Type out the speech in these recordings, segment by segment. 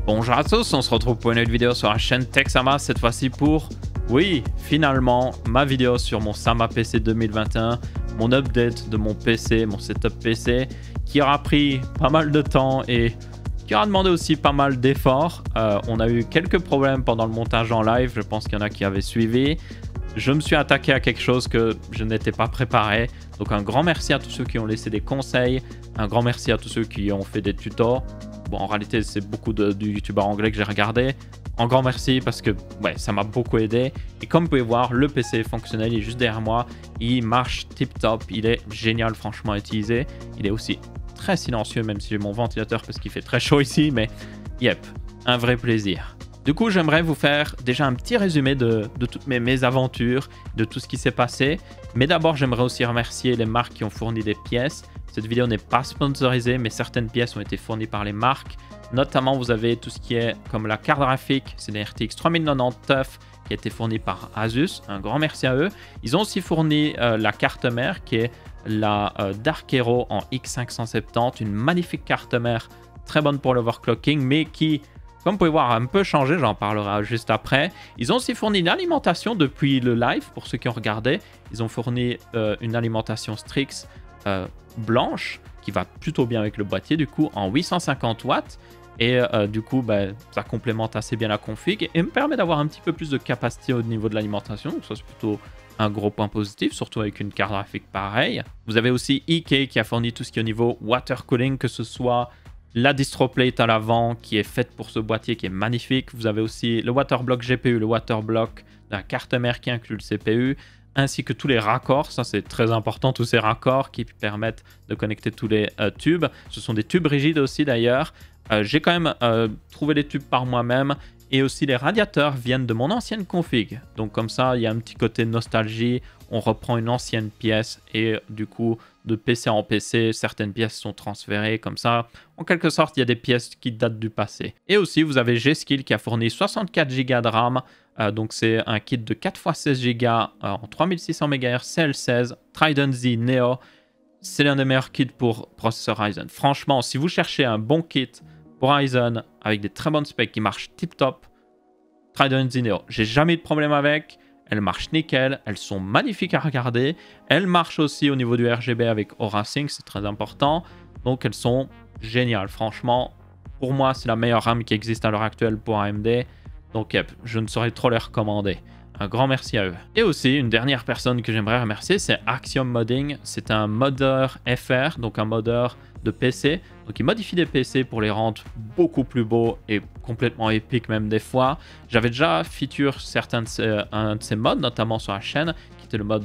Bonjour à tous, on se retrouve pour une nouvelle vidéo sur la chaîne Texama, cette fois-ci pour, oui, finalement, ma vidéo sur mon Sama PC 2021, mon update de mon PC, mon setup PC, qui aura pris pas mal de temps et qui aura demandé aussi pas mal d'efforts. On a eu quelques problèmes pendant le montage en live, je pense qu'il y en a qui avaient suivi. Je me suis attaqué à quelque chose que je n'étais pas préparé. Donc un grand merci à tous ceux qui ont laissé des conseils, un grand merci à tous ceux qui ont fait des tutos. Bon, en réalité, c'est beaucoup de youtubeurs anglais que j'ai regardé. Un grand merci parce que ouais, ça m'a beaucoup aidé. Et comme vous pouvez voir, le PC est fonctionnel, il est juste derrière moi. Il marche tip top, il est génial franchement à utiliser. Il est aussi très silencieux, même si j'ai mon ventilateur parce qu'il fait très chaud ici. Mais yep, un vrai plaisir. Du coup, j'aimerais vous faire déjà un petit résumé de toutes mes aventures, de tout ce qui s'est passé. Mais d'abord, j'aimerais aussi remercier les marques qui ont fourni des pièces. Cette vidéo n'est pas sponsorisée, mais certaines pièces ont été fournies par les marques. Notamment, vous avez tout ce qui est comme la carte graphique, c'est la RTX 3090 TUF qui a été fournie par Asus. Un grand merci à eux. Ils ont aussi fourni la carte mère qui est la Dark Hero en X570. Une magnifique carte mère, très bonne pour l'overclocking, mais qui, comme vous pouvez voir, a un peu changé. J'en parlerai juste après. Ils ont aussi fourni une alimentation depuis le live, pour ceux qui ont regardé. Ils ont fourni une alimentation Strix blanche qui va plutôt bien avec le boîtier du coup en 850 watts et du coup bah, ça complémente assez bien la config et me permet d'avoir un petit peu plus de capacité au niveau de l'alimentation, donc ça c'est plutôt un gros point positif, surtout avec une carte graphique pareille. Vous avez aussi EK qui a fourni tout ce qui est au niveau water cooling, que ce soit la distro plate à l'avant qui est faite pour ce boîtier qui est magnifique. Vous avez aussi le waterblock GPU, le waterblock de la carte mère qui inclut le CPU, ainsi que tous les raccords. Ça c'est très important, tous ces raccords qui permettent de connecter tous les tubes. Ce sont des tubes rigides aussi d'ailleurs. J'ai quand même trouvé les tubes par moi-même, et aussi les radiateurs viennent de mon ancienne config. Donc comme ça, il y a un petit côté nostalgie, on reprend une ancienne pièce et du coup, de PC en PC, certaines pièces sont transférées comme ça. En quelque sorte, il y a des pièces qui datent du passé. Et aussi, vous avez G-Skill qui a fourni 64 Go de RAM. Donc c'est un kit de 4x16 Go en 3600 MHz CL16 Trident Z Neo. C'est l'un des meilleurs kits pour processeur Ryzen. Franchement, si vous cherchez un bon kit pour Ryzen avec des très bonnes specs qui marchent tip top, Trident Z Neo, j'ai jamais eu de problème avec. Elles marchent nickel, elles sont magnifiques à regarder. Elles marchent aussi au niveau du RGB avec Aura Sync, c'est très important. Donc elles sont géniales, franchement. Pour moi, c'est la meilleure RAM qui existe à l'heure actuelle pour AMD. Donc yep, je ne saurais trop les recommander. un grand merci à eux. Et aussi, une dernière personne que j'aimerais remercier, c'est Axiom Modding. C'est un modeur FR, donc un modeur de PC. Donc il modifie des PC pour les rendre beaucoup plus beaux et complètement épiques même des fois. J'avais déjà feature un de ces mods, notamment sur la chaîne, qui était le mode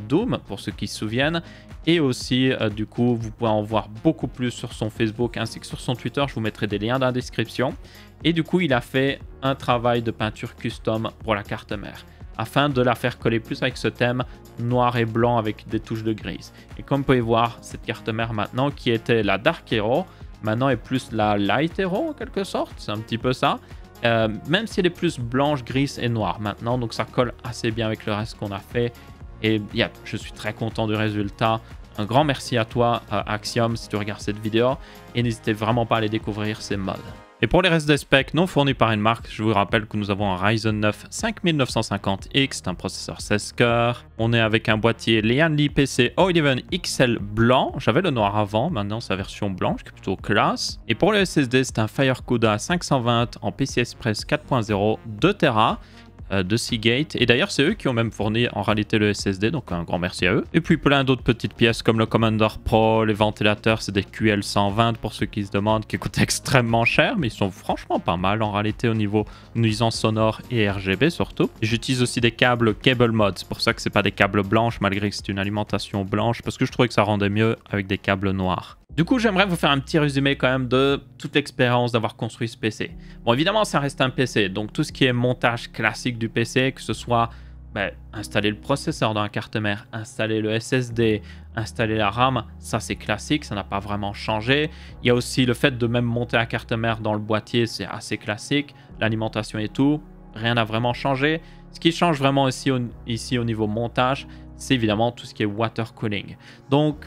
Doom, pour ceux qui se souviennent. Et aussi, du coup, vous pouvez en voir beaucoup plus sur son Facebook ainsi que sur son Twitter. Je vous mettrai des liens dans la description. Et du coup, il a fait un travail de peinture custom pour la carte mère, afin de la faire coller plus avec ce thème noir et blanc avec des touches de grise. Et comme vous pouvez voir, cette carte mère maintenant, qui était la Dark Hero, maintenant est plus la Light Hero en quelque sorte, c'est un petit peu ça. Même si elle est plus blanche, grise et noire maintenant, donc ça colle assez bien avec le reste qu'on a fait. Et je suis très content du résultat. Un grand merci à toi, Axiom, si tu regardes cette vidéo. Et n'hésitez vraiment pas à aller découvrir ces mods. Et pour les restes des specs non fournis par une marque, je vous rappelle que nous avons un Ryzen 9 5950X, c'est un processeur 16 cœurs. On est avec un boîtier Lianli PC O11 XL blanc. J'avais le noir avant, maintenant c'est la version blanche qui est plutôt classe. Et pour le SSD, c'est un FireCuda 520 en PCI Express 4.0 2 Tera. De Seagate. Et d'ailleurs, c'est eux qui ont même fourni en réalité le SSD, donc un grand merci à eux. Et puis plein d'autres petites pièces comme le Commander Pro, les ventilateurs, c'est des QL120 pour ceux qui se demandent, qui coûtent extrêmement cher, mais ils sont franchement pas mal en réalité au niveau nuisance sonore et RGB surtout. J'utilise aussi des câbles Cable Mod, c'est pour ça que c'est pas des câbles blanches malgré que c'est une alimentation blanche, parce que je trouvais que ça rendait mieux avec des câbles noirs. Du coup, j'aimerais vous faire un petit résumé quand même de toute l'expérience d'avoir construit ce PC. Bon, évidemment, ça reste un PC, donc tout ce qui est montage classique du PC, que ce soit installer le processeur dans la carte mère, installer le SSD, installer la RAM, ça c'est classique, ça n'a pas vraiment changé. Il y a aussi le fait de même monter la carte mère dans le boîtier, c'est assez classique. L'alimentation et tout, rien n'a vraiment changé. Ce qui change vraiment ici au niveau montage, c'est évidemment tout ce qui est water cooling. Donc,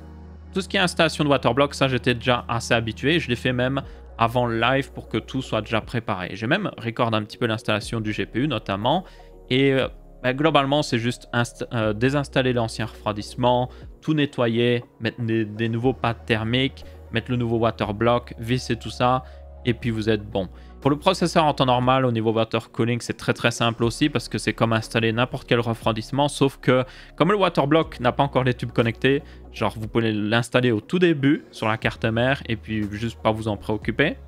tout ce qui est installation de Waterblock, ça j'étais déjà assez habitué. Je l'ai fait même avant le live pour que tout soit déjà préparé. J'ai même recordé un petit peu l'installation du GPU notamment. Et globalement, c'est juste désinstaller l'ancien refroidissement, tout nettoyer, mettre des nouveaux pads thermiques, mettre le nouveau Waterblock, visser tout ça, et puis vous êtes bon. Pour le processeur en temps normal, au niveau water cooling, c'est très simple aussi parce que c'est comme installer n'importe quel refroidissement, sauf que comme le Waterblock n'a pas encore les tubes connectés, genre vous pouvez l'installer au tout début sur la carte mère et puis juste pas vous en préoccuper.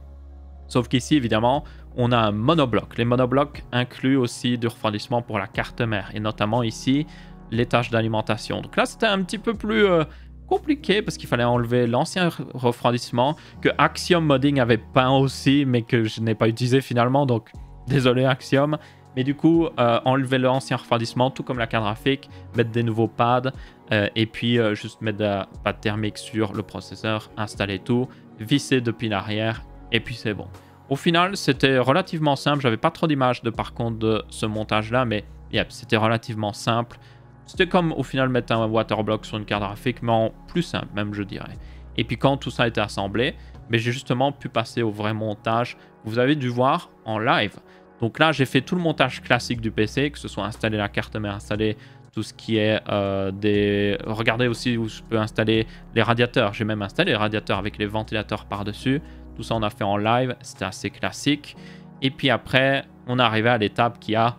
Sauf qu'ici, évidemment, on a un monobloc. Les monoblocs incluent aussi du refroidissement pour la carte mère et notamment ici, les tâches d'alimentation. Donc là, c'était un petit peu plus compliqué parce qu'il fallait enlever l'ancien refroidissement que Axiom Modding avait peint aussi mais que je n'ai pas utilisé finalement, donc désolé Axiom. Mais du coup enlever l'ancien refroidissement tout comme la carte graphique, mettre des nouveaux pads et puis juste mettre de la pâte thermique sur le processeur, installer tout, visser depuis l'arrière et puis c'est bon. Au final c'était relativement simple, j'avais pas trop d'images par contre de ce montage là, mais c'était relativement simple. C'était comme au final mettre un Waterblock sur une carte graphique, mais en plus simple même je dirais. Et puis quand tout ça a été assemblé, j'ai justement pu passer au vrai montage que vous avez dû voir en live. Donc là j'ai fait tout le montage classique du PC, que ce soit installer la carte mère, installer tout ce qui est Regardez aussi où je peux installer les radiateurs. J'ai même installé les radiateurs avec les ventilateurs par-dessus. Tout ça on a fait en live, c'était assez classique. Et puis après, on est arrivé à l'étape qui a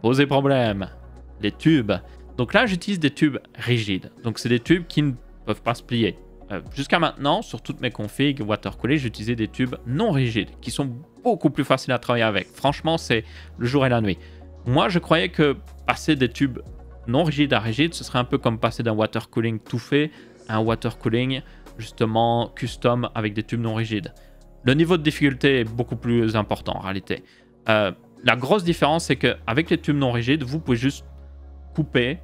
posé problème. Les tubes. Donc là, j'utilise des tubes rigides. Donc, c'est des tubes qui ne peuvent pas se plier. Jusqu'à maintenant, sur toutes mes configs watercoolées, j'utilisais des tubes non rigides qui sont beaucoup plus faciles à travailler avec. Franchement, c'est le jour et la nuit. Moi, je croyais que passer des tubes non rigides à rigides, ce serait un peu comme passer d'un watercooling tout fait à un watercooling justement custom avec des tubes non rigides. Le niveau de difficulté est beaucoup plus important en réalité. La grosse différence, c'est qu'avec les tubes non rigides, vous pouvez juste couper.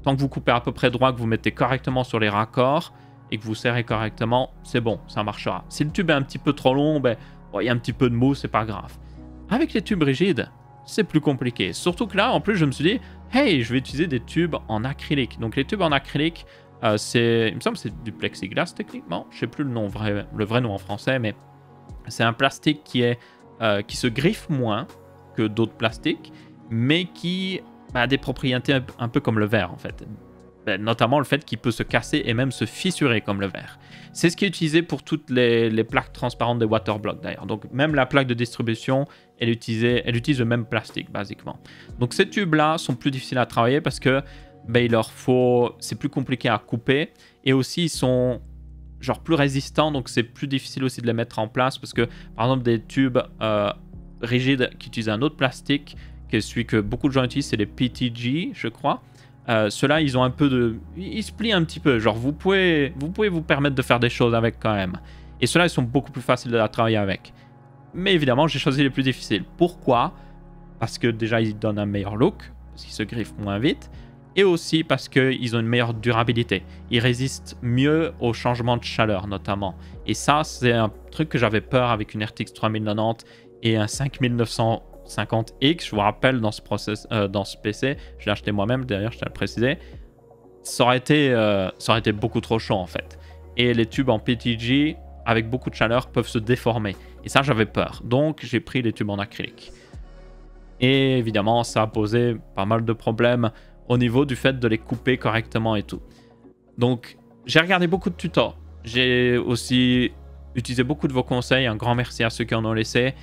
Tant que vous coupez à peu près droit, que vous mettez correctement sur les raccords et que vous serrez correctement, c'est bon, ça marchera. Si le tube est un petit peu trop long, il y a un petit peu de mou, c'est pas grave. Avec les tubes rigides, c'est plus compliqué. Surtout que là, en plus, je me suis dit, hey, je vais utiliser des tubes en acrylique. Donc les tubes en acrylique, il me semble que c'est du plexiglas techniquement. Je sais plus le vrai nom en français, mais c'est un plastique qui se griffe moins que d'autres plastiques, mais qui a des propriétés un peu comme le verre en fait. Notamment le fait qu'il peut se casser et même se fissurer comme le verre. C'est ce qui est utilisé pour toutes les plaques transparentes des Waterblock d'ailleurs. Donc même la plaque de distribution elle utilise le même plastique, basiquement. Donc ces tubes-là sont plus difficiles à travailler parce que c'est plus compliqué à couper. Et aussi, ils sont genre plus résistants, donc c'est plus difficile aussi de les mettre en place parce que, par exemple, des tubes rigides qui utilisent un autre plastique, que celui que beaucoup de gens utilisent, c'est les PTG, je crois. Ceux-là, ils ont un peu de... Ils se plient un petit peu. Genre, vous pouvez vous permettre de faire des choses avec quand même. Et ceux-là, ils sont beaucoup plus faciles à travailler avec. Mais évidemment, j'ai choisi les plus difficiles. Pourquoi? Parce que déjà, ils donnent un meilleur look, parce qu'ils se griffent moins vite. Et aussi parce qu'ils ont une meilleure durabilité. Ils résistent mieux aux changements de chaleur, notamment. Et ça, c'est un truc que j'avais peur avec une RTX 3090 et un 5950X. Je vous rappelle, dans ce PC, je l'ai acheté moi-même, d'ailleurs, je tiens à le préciser. Ça aurait été beaucoup trop chaud, en fait. Et les tubes en PTG, avec beaucoup de chaleur, peuvent se déformer. Et ça, j'avais peur. Donc, j'ai pris les tubes en acrylique. Et évidemment, ça a posé pas mal de problèmes au niveau du fait de les couper correctement et tout. Donc, j'ai regardé beaucoup de tutos. J'ai aussi utilisé beaucoup de vos conseils. Un grand merci à ceux qui en ont laissé.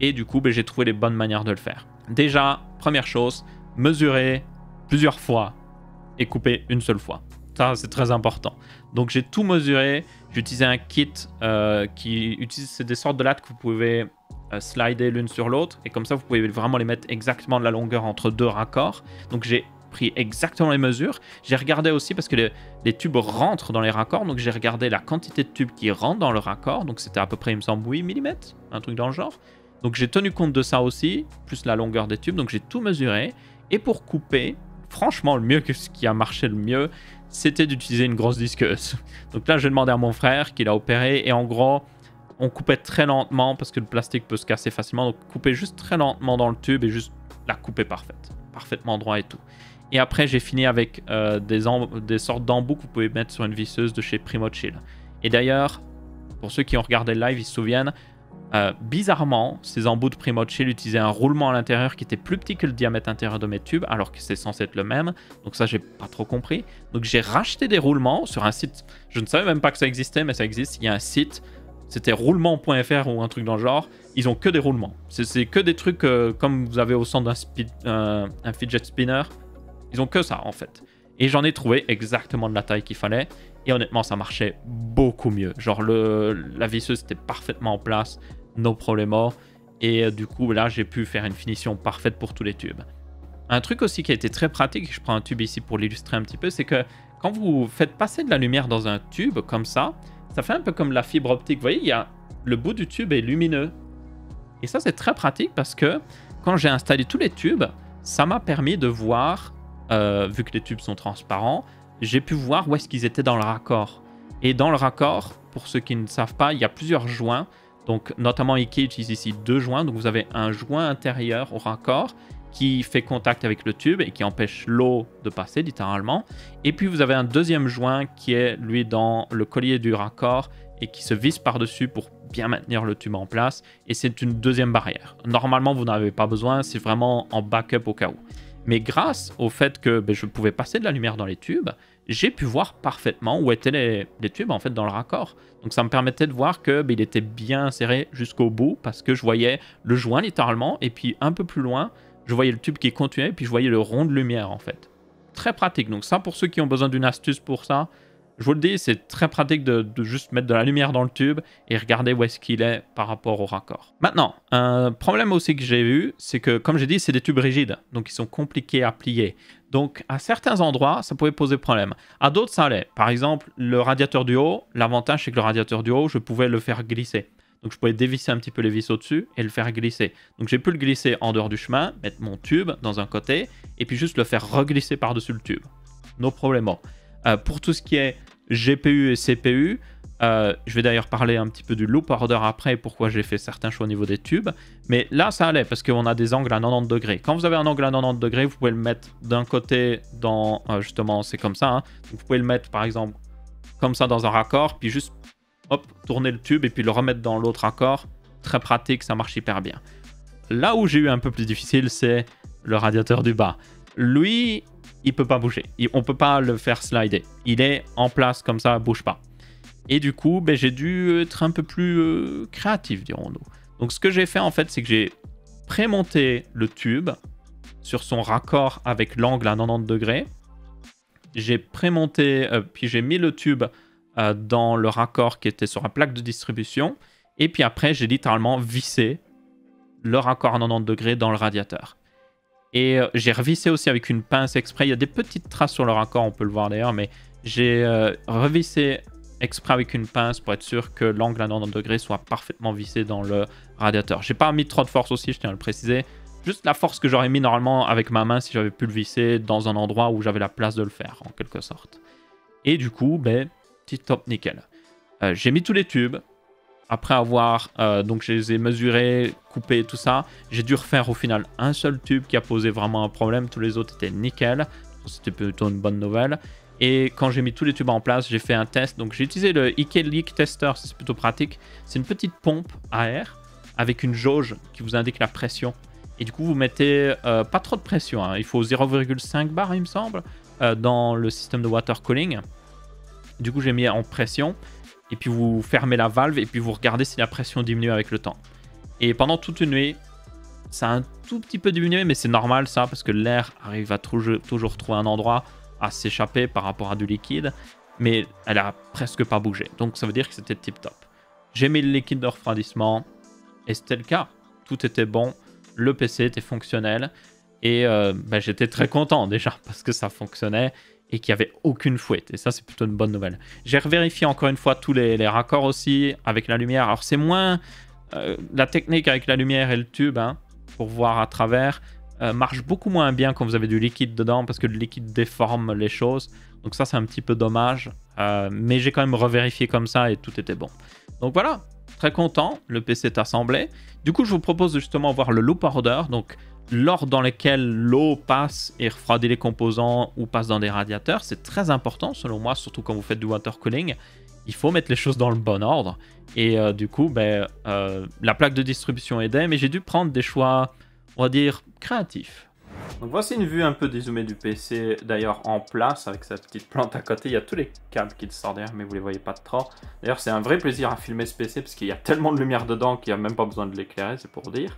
Et du coup, j'ai trouvé les bonnes manières de le faire. Déjà, première chose, mesurer plusieurs fois et couper une seule fois. Ça, c'est très important. Donc, j'ai tout mesuré. J'ai utilisé un kit qui utilise des sortes de lattes que vous pouvez slider l'une sur l'autre. Et comme ça, vous pouvez vraiment les mettre exactement de la longueur entre deux raccords. Donc, j'ai pris exactement les mesures. J'ai regardé aussi parce que les tubes rentrent dans les raccords. Donc, j'ai regardé la quantité de tubes qui rentrent dans le raccord. Donc, c'était à peu près, il me semble, 8 mm, un truc dans le genre. Donc, j'ai tenu compte de ça aussi, plus la longueur des tubes. Donc, j'ai tout mesuré. Et pour couper, franchement, le mieux, ce qui a marché le mieux, c'était d'utiliser une grosse disqueuse. Donc là, j'ai demandé à mon frère qui l'a opéré. Et en gros, on coupait très lentement parce que le plastique peut se casser facilement. Donc, couper juste très lentement dans le tube et juste la couper parfaite. Parfaitement droit et tout. Et après, j'ai fini avec des sortes d'embouts que vous pouvez mettre sur une visseuse de chez Primo Chill. Et d'ailleurs, pour ceux qui ont regardé le live, ils se souviennent, bizarrement, ces embouts de Primo Chill utilisaient un roulement à l'intérieur qui était plus petit que le diamètre intérieur de mes tubes, alors que c'est censé être le même. Donc ça, j'ai pas trop compris. Donc j'ai racheté des roulements sur un site. Je ne savais même pas que ça existait, mais ça existe. Il y a un site, c'était roulement.fr ou un truc dans le genre. Ils ont que des roulements. C'est que des trucs comme vous avez au centre d'un fidget spinner. Ils ont que ça, en fait. Et j'en ai trouvé exactement de la taille qu'il fallait. Et honnêtement, ça marchait beaucoup mieux. Genre, la visseuse était parfaitement en place. No problemo. Et du coup, là, j'ai pu faire une finition parfaite pour tous les tubes. Un truc aussi qui a été très pratique, je prends un tube ici pour l'illustrer un petit peu, c'est que quand vous faites passer de la lumière dans un tube comme ça fait un peu comme la fibre optique. Vous voyez, le bout du tube est lumineux. Et ça, c'est très pratique parce que quand j'ai installé tous les tubes, ça m'a permis de voir... vu que les tubes sont transparents, j'ai pu voir où est-ce qu'ils étaient dans le raccord. Et dans le raccord, pour ceux qui ne savent pas, il y a plusieurs joints. Donc, notamment Ikea utilise ici 2 joints. Donc, vous avez un joint intérieur au raccord qui fait contact avec le tube et qui empêche l'eau de passer, littéralement. Et puis, vous avez un deuxième joint qui est, lui, dans le collier du raccord et qui se visse par-dessus pour bien maintenir le tube en place. Et c'est une deuxième barrière. Normalement, vous n'en avez pas besoin. C'est vraiment en backup au cas où. Mais grâce au fait que je pouvais passer de la lumière dans les tubes, j'ai pu voir parfaitement où étaient les tubes en fait dans le raccord. Donc ça me permettait de voir que il était bien inséré jusqu'au bout parce que je voyais le joint littéralement et puis un peu plus loin, je voyais le tube qui continuait et puis je voyais le rond de lumière en fait. Très pratique. Donc ça, pour ceux qui ont besoin d'une astuce pour ça, je vous le dis, c'est très pratique de juste mettre de la lumière dans le tube et regarder où est-ce qu'il est par rapport au raccord. Maintenant, un problème aussi que j'ai eu, c'est que, comme j'ai dit, c'est des tubes rigides, donc ils sont compliqués à plier. Donc, à certains endroits, ça pouvait poser problème. À d'autres, ça allait. Par exemple, le radiateur du haut, l'avantage, c'est que le radiateur du haut, je pouvais le faire glisser. Donc, je pouvais dévisser un petit peu les vis au-dessus et le faire glisser. Donc, j'ai pu le glisser en dehors du chemin, mettre mon tube dans un côté et puis juste le faire reglisser par-dessus le tube. No problemo. Pour tout ce qui est GPU et CPU, je vais d'ailleurs parler un petit peu du loop order après, pourquoi j'ai fait certains choix au niveau des tubes. Mais là, ça allait parce qu'on a des angles à 90 degrés. Quand vous avez un angle à 90 degrés, vous pouvez le mettre d'un côté dans... justement, c'est comme ça. Hein. Vous pouvez le mettre, par exemple, comme ça dans un raccord, puis juste, hop, tourner le tube et puis le remettre dans l'autre raccord. Très pratique, ça marche hyper bien. Là où j'ai eu un peu plus difficile, c'est le radiateur du bas. Lui... il peut pas bouger. On peut pas le faire slider. Il est en place comme ça, bouge pas. Et du coup, j'ai dû être un peu plus créatif, dirons-nous. Donc, ce que j'ai fait, en fait, c'est que j'ai prémonté le tube sur son raccord avec l'angle à 90 degrés. J'ai prémonté, puis j'ai mis le tube dans le raccord qui était sur la plaque de distribution. Et puis après, j'ai littéralement vissé le raccord à 90 degrés dans le radiateur. Et j'ai revissé aussi avec une pince exprès. Il y a des petites traces sur le raccord, on peut le voir d'ailleurs, mais j'ai revissé exprès avec une pince pour être sûr que l'angle à 90 degrés soit parfaitement vissé dans le radiateur. J'ai pas mis trop de force aussi, je tiens à le préciser. Juste la force que j'aurais mis normalement avec ma main si j'avais pu le visser dans un endroit où j'avais la place de le faire, en quelque sorte. Et du coup, ben, tip top nickel. J'ai mis tous les tubes. Après avoir, donc je les ai mesurés, coupés, tout ça. J'ai dû refaire au final un seul tube qui a posé vraiment un problème. Tous les autres étaient nickel. C'était plutôt une bonne nouvelle. Et quand j'ai mis tous les tubes en place, j'ai fait un test. Donc j'ai utilisé le IK Leak Tester, c'est plutôt pratique. C'est une petite pompe à air avec une jauge qui vous indique la pression. Et du coup, vous mettez pas trop de pression. Hein. Il faut 0,5 bar, il me semble, dans le système de water cooling. Du coup, j'ai mis en pression. Et puis, vous fermez la valve et puis vous regardez si la pression diminue avec le temps. Et pendant toute une nuit, ça a un tout petit peu diminué, mais c'est normal ça, parce que l'air arrive à toujours trouver un endroit à s'échapper par rapport à du liquide. Mais elle a presque pas bougé. Donc, ça veut dire que c'était tip top. J'ai mis le liquide de refroidissement et c'était le cas. Tout était bon. Le PC était fonctionnel et ben, j'étais très content déjà parce que ça fonctionnait et qu'il n'y avait aucune fuite. Et ça, c'est plutôt une bonne nouvelle. J'ai revérifié encore une fois tous les raccords aussi avec la lumière. Alors, c'est moins la technique avec la lumière et le tube hein, pour voir à travers marche beaucoup moins bien quand vous avez du liquide dedans parce que le liquide déforme les choses. Donc ça, c'est un petit peu dommage. Mais j'ai quand même revérifié comme ça et tout était bon. Donc voilà. Très content, le PC est assemblé. Du coup, je vous propose de justement voir le loop order, donc l'ordre dans lequel l'eau passe et refroidit les composants ou passe dans des radiateurs. C'est très important selon moi, surtout quand vous faites du water cooling. Il faut mettre les choses dans le bon ordre. Et du coup, ben, la plaque de distribution aidait, mais j'ai dû prendre des choix, on va dire, créatifs. Donc voici une vue un peu dézoomée du PC, d'ailleurs en place, avec sa petite plante à côté. Il y a tous les câbles qui sortent derrière, mais vous les voyez pas trop. D'ailleurs, c'est un vrai plaisir à filmer ce PC, parce qu'il y a tellement de lumière dedans qu'il n'y a même pas besoin de l'éclairer, c'est pour dire.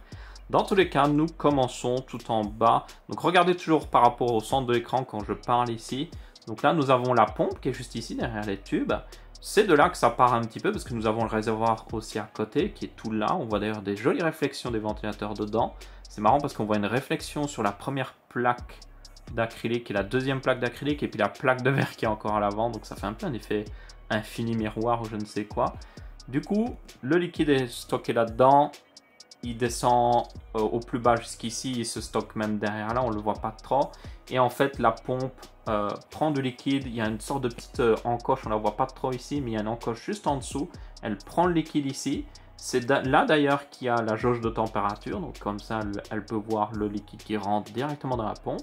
Dans tous les cas, nous commençons tout en bas. Donc regardez toujours par rapport au centre de l'écran quand je parle ici. Donc là, nous avons la pompe qui est juste ici, derrière les tubes. C'est de là que ça part un petit peu, parce que nous avons le réservoir aussi à côté, qui est tout là. On voit d'ailleurs des jolies réflexions des ventilateurs dedans. C'est marrant parce qu'on voit une réflexion sur la première plaque d'acrylique et la deuxième plaque d'acrylique et puis la plaque de verre qui est encore à l'avant. Donc ça fait un peu un effet infini miroir ou je ne sais quoi. Du coup, le liquide est stocké là-dedans. Il descend au plus bas jusqu'ici. Il se stocke même derrière là. On ne le voit pas trop. Et en fait, la pompe prend du liquide. Il y a une sorte de petite encoche. On ne la voit pas trop ici, mais il y a une encoche juste en dessous. Elle prend le liquide ici. C'est là d'ailleurs qu'il y a la jauge de température, donc comme ça elle peut voir le liquide qui rentre directement dans la pompe.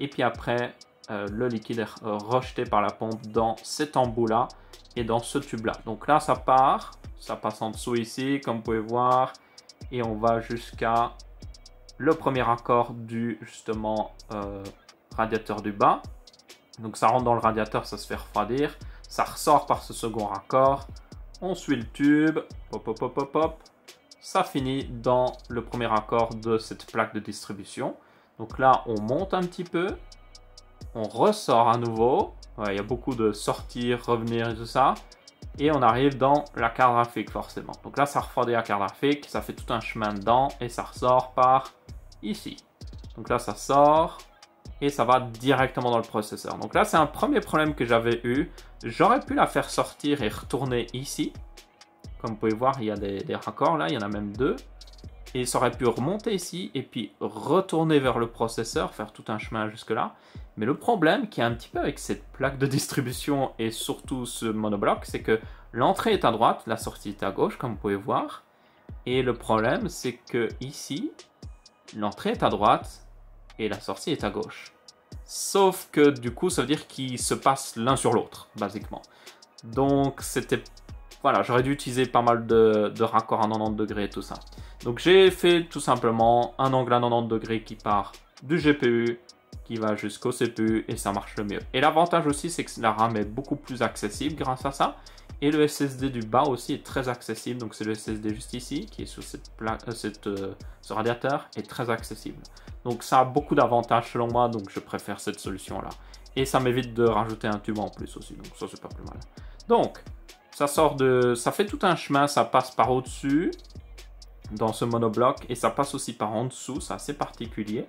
Et puis après, le liquide est rejeté par la pompe dans cet embout-là et dans ce tube-là. Donc là ça part, ça passe en dessous ici, comme vous pouvez voir, et on va jusqu'à le premier raccord du justement radiateur du bas. Donc ça rentre dans le radiateur, ça se fait refroidir, ça ressort par ce second raccord. On suit le tube, hop, hop, hop, hop, hop. Ça finit dans le premier raccord de cette plaque de distribution. Donc là, on monte un petit peu. On ressort à nouveau. Ouais, il y a beaucoup de sortir, revenir et tout ça. Et on arrive dans la carte graphique forcément. Donc là, ça refroidit la carte graphique. Ça fait tout un chemin dedans. Et ça ressort par ici. Donc là, ça sort. Et ça va directement dans le processeur. Donc là, c'est un premier problème que j'avais eu. J'aurais pu la faire sortir et retourner ici. Comme vous pouvez voir, il y a des raccords là, il y en a même deux. Et ça aurait pu remonter ici et puis retourner vers le processeur, faire tout un chemin jusque là. Mais le problème qui est un petit peu avec cette plaque de distribution et surtout ce monobloc, c'est que l'entrée est à droite, la sortie est à gauche, comme vous pouvez voir. Et le problème, c'est que ici, l'entrée est à droite et la sortie est à gauche. Sauf que du coup, ça veut dire qu'ils se passent l'un sur l'autre, basiquement. Donc, c'était... Voilà, j'aurais dû utiliser pas mal de raccords à 90 degrés et tout ça. Donc, j'ai fait tout simplement un angle à 90 degrés qui part du GPU, qui va jusqu'au CPU, et ça marche le mieux. Et l'avantage aussi, c'est que la RAM est beaucoup plus accessible grâce à ça. Et le SSD du bas aussi est très accessible. Donc c'est le SSD juste ici, qui est sur ce radiateur, est très accessible. Donc ça a beaucoup d'avantages selon moi, donc je préfère cette solution-là. Et ça m'évite de rajouter un tube en plus aussi, donc ça c'est pas plus mal. Donc, ça fait tout un chemin, ça passe par au-dessus, dans ce monobloc, et ça passe aussi par en dessous, c'est assez particulier.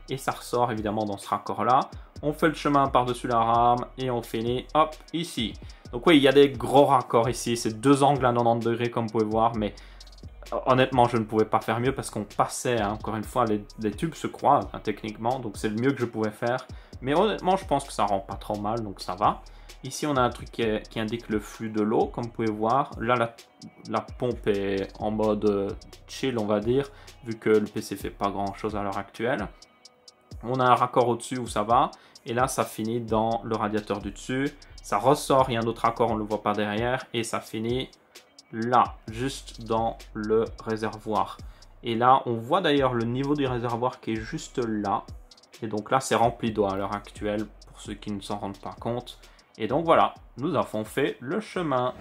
Et ça ressort évidemment dans ce raccord-là. On fait le chemin par-dessus la rame, et on finit, hop, ici. Donc oui, il y a des gros raccords ici, c'est 2 angles à 90 degrés comme vous pouvez voir, mais honnêtement, je ne pouvais pas faire mieux parce qu'on passait, hein, encore une fois, les tubes se croisent hein, techniquement, donc c'est le mieux que je pouvais faire. Mais honnêtement, je pense que ça rend pas trop mal, donc ça va. Ici, on a un truc qui indique le flux de l'eau, comme vous pouvez voir. Là, la pompe est en mode chill, on va dire, vu que le PC fait pas grand-chose à l'heure actuelle. On a un raccord au-dessus où ça va, et là, ça finit dans le radiateur du dessus. Ça ressort, il y a un autre raccord, on ne le voit pas derrière, et ça finit là, juste dans le réservoir. Et là, on voit d'ailleurs le niveau du réservoir qui est juste là. Et donc là, c'est rempli d'eau à l'heure actuelle, pour ceux qui ne s'en rendent pas compte. Et donc voilà, nous avons fait le chemin.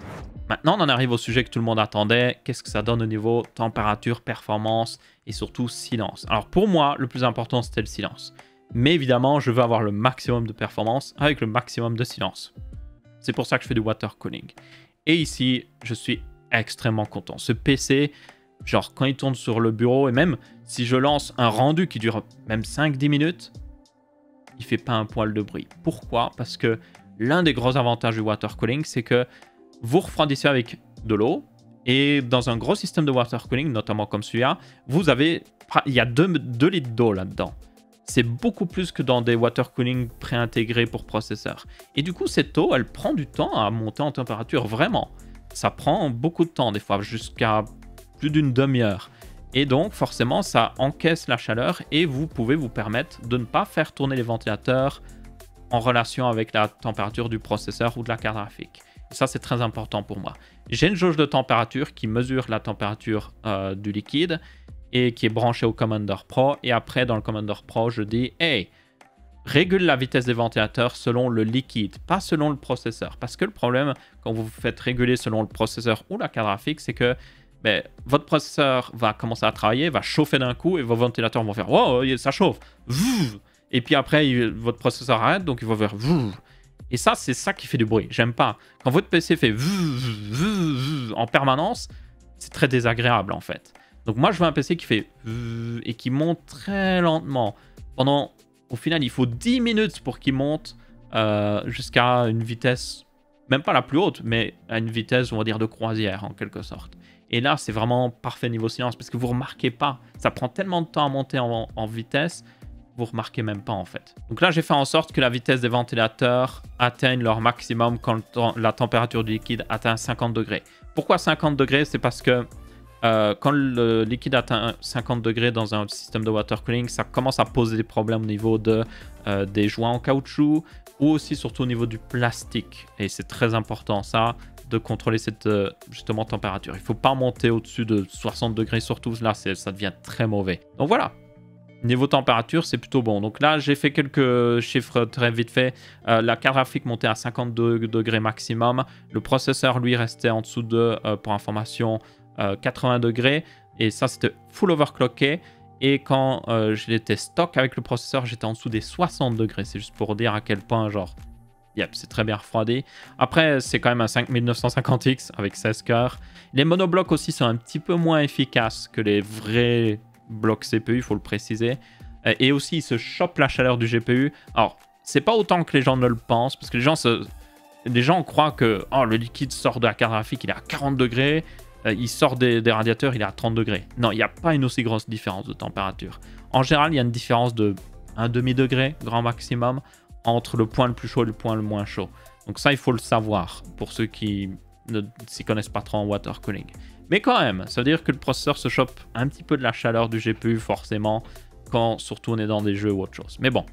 Maintenant, on en arrive au sujet que tout le monde attendait. Qu'est-ce que ça donne au niveau température, performance et surtout silence? Alors pour moi, le plus important, c'était le silence. Mais évidemment, je veux avoir le maximum de performance avec le maximum de silence. C'est pour ça que je fais du water cooling. Et ici, je suis extrêmement content. Ce PC, genre quand il tourne sur le bureau, et même si je lance un rendu qui dure même 5-10 minutes, il fait pas un poil de bruit. Pourquoi? Parce que l'un des gros avantages du water cooling, c'est que vous refroidissez avec de l'eau, et dans un gros système de water cooling, notamment comme celui-là, il y a 2 litres d'eau là-dedans. C'est beaucoup plus que dans des water cooling préintégrés pour processeurs. Et du coup, cette eau, elle prend du temps à monter en température, vraiment. Ça prend beaucoup de temps, des fois jusqu'à plus d'une demi-heure. Et donc, forcément, ça encaisse la chaleur et vous pouvez vous permettre de ne pas faire tourner les ventilateurs en relation avec la température du processeur ou de la carte graphique. Et ça, c'est très important pour moi. J'ai une jauge de température qui mesure la température du liquide et qui est branchée au Commander Pro. Et après, dans le Commander Pro, je dis « Hey, régule la vitesse des ventilateurs selon le liquide, pas selon le processeur. » Parce que le problème, quand vous vous faites réguler selon le processeur ou la carte graphique, c'est que votre processeur va commencer à travailler, va chauffer d'un coup et vos ventilateurs vont faire « Wow, ça chauffe !» Et puis après, votre processeur arrête, donc il va faire « Et ça, c'est ça qui fait du bruit. J'aime pas. Quand votre PC fait en permanence, c'est très désagréable en fait. Donc moi, je veux un PC qui fait et qui monte très lentement. Au final, il faut 10 minutes pour qu'il monte jusqu'à une vitesse, même pas la plus haute, mais à une vitesse, on va dire, de croisière en quelque sorte. Et là, c'est vraiment parfait niveau silence parce que vous remarquez pas. Ça prend tellement de temps à monter en vitesse, vous remarquez même pas en fait. Donc là, j'ai fait en sorte que la vitesse des ventilateurs atteigne leur maximum quand la température du liquide atteint 50 degrés. Pourquoi 50 degrés? C'est parce que quand le liquide atteint 50 degrés dans un système de water cooling, ça commence à poser des problèmes au niveau des joints en caoutchouc ou aussi surtout au niveau du plastique. Et c'est très important ça, de contrôler cette justement température. Il ne faut pas monter au-dessus de 60 degrés, surtout là, ça devient très mauvais. Donc voilà, niveau température, c'est plutôt bon. Donc là, j'ai fait quelques chiffres très vite fait. La carte graphique montait à 52 degrés maximum. Le processeur, lui, restait en dessous de, pour information, 80 degrés. Et ça, c'était full overclocké. Et quand j'étais stock avec le processeur, j'étais en dessous des 60 degrés. C'est juste pour dire à quel point, genre, yep, c'est très bien refroidi. Après, c'est quand même un 5950X avec 16 cœurs. Les monoblocs aussi sont un petit peu moins efficaces que les vrais blocs CPU, il faut le préciser. Et aussi, ils se chopent la chaleur du GPU. Alors, c'est pas autant que les gens ne le pensent, parce que les gens croient que le liquide sort de la carte graphique, il est à 40 degrés. Il sort des radiateurs, il est à 30 degrés. Non, il n'y a pas une aussi grosse différence de température. En général, il y a une différence de 1 demi-degré, grand maximum, entre le point le plus chaud et le point le moins chaud. Donc ça, il faut le savoir pour ceux qui ne s'y connaissent pas trop en water cooling. Mais quand même, ça veut dire que le processeur se chope un petit peu de la chaleur du GPU, forcément, quand surtout on est dans des jeux ou autre chose. Mais bon,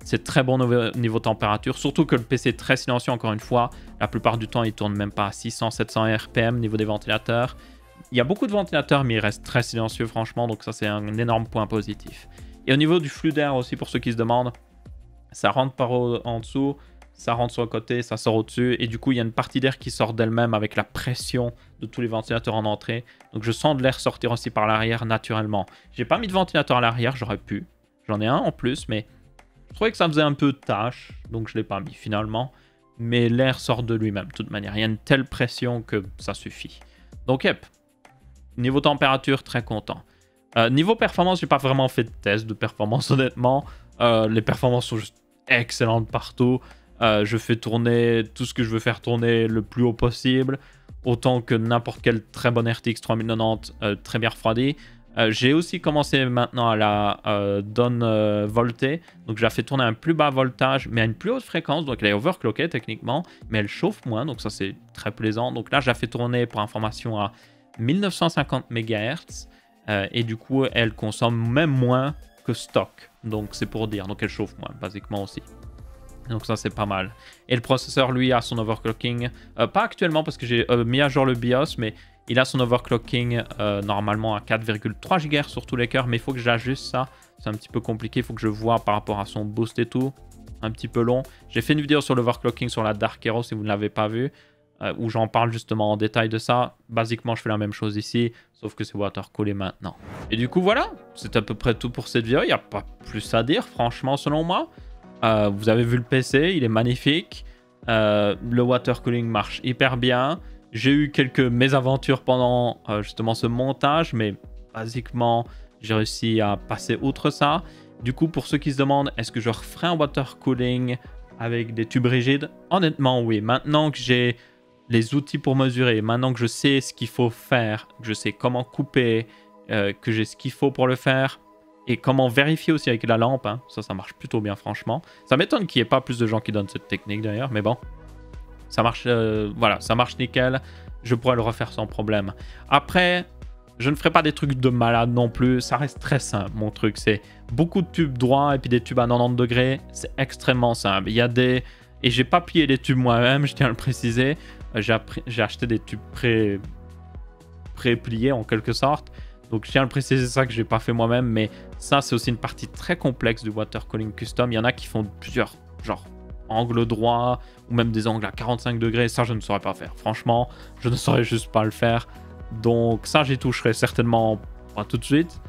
c'est très bon niveau température, surtout que le PC est très silencieux, encore une fois. La plupart du temps, il tourne même pas à 600-700 RPM niveau des ventilateurs. Il y a beaucoup de ventilateurs, mais il reste très silencieux, franchement, donc ça, c'est un énorme point positif. Et au niveau du flux d'air aussi, pour ceux qui se demandent, ça rentre par en dessous, ça rentre sur le côté, ça sort au-dessus. Et du coup, il y a une partie d'air qui sort d'elle-même avec la pression de tous les ventilateurs en entrée. Donc je sens de l'air sortir aussi par l'arrière naturellement. J'ai pas mis de ventilateur à l'arrière, j'aurais pu. J'en ai un en plus, mais je trouvais que ça faisait un peu tâche. Donc je l'ai pas mis finalement. Mais l'air sort de lui-même, de toute manière. Il y a une telle pression que ça suffit. Donc, yep. Niveau température, très content. Niveau performance, j'ai pas vraiment fait de test de performance, honnêtement. Les performances sont juste excellentes partout. Je fais tourner tout ce que je veux faire tourner le plus haut possible. Autant que n'importe quel très bon RTX 3090 très bien refroidi. J'ai aussi commencé maintenant à la down voltée. Donc je la fais tourner à un plus bas voltage, mais à une plus haute fréquence. Donc elle est overclockée techniquement, mais elle chauffe moins. Donc ça c'est très plaisant. Donc là je la fais tourner pour information à 1950 MHz. Et du coup elle consomme même moins que stock. Donc c'est pour dire. Donc elle chauffe moins basiquement aussi. Donc ça c'est pas mal. Et le processeur lui a son overclocking. Pas actuellement parce que j'ai mis à jour le BIOS, mais il a son overclocking normalement à 4,3 GHz sur tous les cœurs, mais il faut que j'ajuste ça. C'est un petit peu compliqué, il faut que je vois par rapport à son boost et tout. Un petit peu long. J'ai fait une vidéo sur l'overclocking sur la Dark Hero si vous ne l'avez pas vu, où j'en parle justement en détail de ça. Basiquement, je fais la même chose ici, sauf que c'est water-coolé maintenant. Et du coup, voilà, c'est à peu près tout pour cette vidéo. Il n'y a pas plus à dire, franchement, selon moi. Vous avez vu le PC, il est magnifique. Le water cooling marche hyper bien. J'ai eu quelques mésaventures pendant justement ce montage, mais basiquement, j'ai réussi à passer outre ça. Du coup, pour ceux qui se demandent, est-ce que je referai un water cooling avec des tubes rigides? Honnêtement, oui. Maintenant que j'ai les outils pour mesurer, maintenant que je sais ce qu'il faut faire, que je sais comment couper, que j'ai ce qu'il faut pour le faire, et comment vérifier aussi avec la lampe, hein. Ça marche plutôt bien franchement. Ça m'étonne qu'il n'y ait pas plus de gens qui donnent cette technique d'ailleurs, mais bon. Ça marche, voilà, ça marche nickel. Je pourrais le refaire sans problème. Après, je ne ferai pas des trucs de malade non plus. Ça reste très simple, mon truc. C'est beaucoup de tubes droits et puis des tubes à 90 degrés. C'est extrêmement simple. Il y a des... Et j'ai pas plié les tubes moi-même, je tiens à le préciser. J'ai acheté des tubes pré-pliés en quelque sorte. Donc je tiens à le préciser, ça que j'ai pas fait moi-même. Mais ça, c'est aussi une partie très complexe du water cooling custom. Il y en a qui font plusieurs, genre... angle droit ou même des angles à 45 degrés, ça je ne saurais pas faire. Franchement, je ne saurais juste pas le faire. Donc ça j'y toucherai certainement pas tout de suite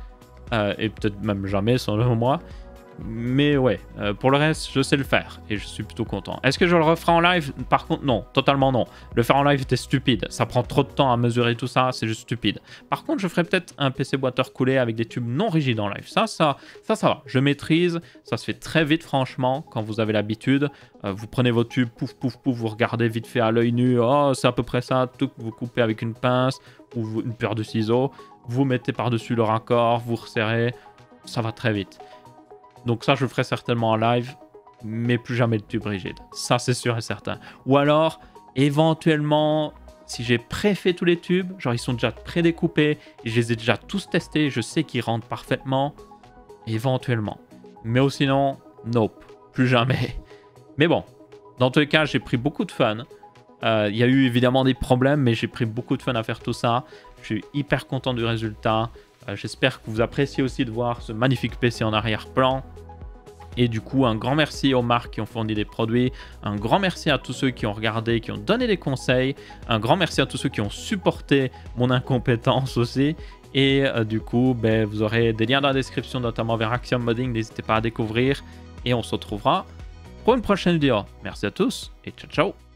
et peut-être même jamais selon moi. Mais ouais, pour le reste, je sais le faire et je suis plutôt content. Est-ce que je le referai en live? Par contre, non, totalement non. Le faire en live était stupide. Ça prend trop de temps à mesurer tout ça, c'est juste stupide. Par contre, je ferai peut-être un PC water coolé avec des tubes non rigides en live. Ça va. Je maîtrise. Ça se fait très vite, franchement, quand vous avez l'habitude. Vous prenez vos tubes, pouf, pouf, pouf, vous regardez vite fait à l'œil nu. Oh, c'est à peu près ça. Tout, vous coupez avec une pince ou une paire de ciseaux. Vous mettez par-dessus le raccord, vous resserrez. Ça va très vite. Donc ça, je le ferai certainement en live, mais plus jamais de tube rigide. Ça, c'est sûr et certain. Ou alors, éventuellement, si j'ai pré-fait tous les tubes, genre ils sont déjà pré-découpés, et je les ai déjà tous testés, je sais qu'ils rentrent parfaitement, éventuellement. Mais sinon, nope, plus jamais. Mais bon, dans tous les cas, j'ai pris beaucoup de fun. Il y a eu évidemment des problèmes, mais j'ai pris beaucoup de fun à faire tout ça. Je suis hyper content du résultat. J'espère que vous appréciez aussi de voir ce magnifique PC en arrière-plan. Et du coup, un grand merci aux marques qui ont fourni des produits. Un grand merci à tous ceux qui ont regardé, qui ont donné des conseils. Un grand merci à tous ceux qui ont supporté mon incompétence aussi. Et du coup, ben, vous aurez des liens dans la description, notamment vers Axiom Modding. N'hésitez pas à découvrir. Et on se retrouvera pour une prochaine vidéo. Merci à tous et ciao ciao.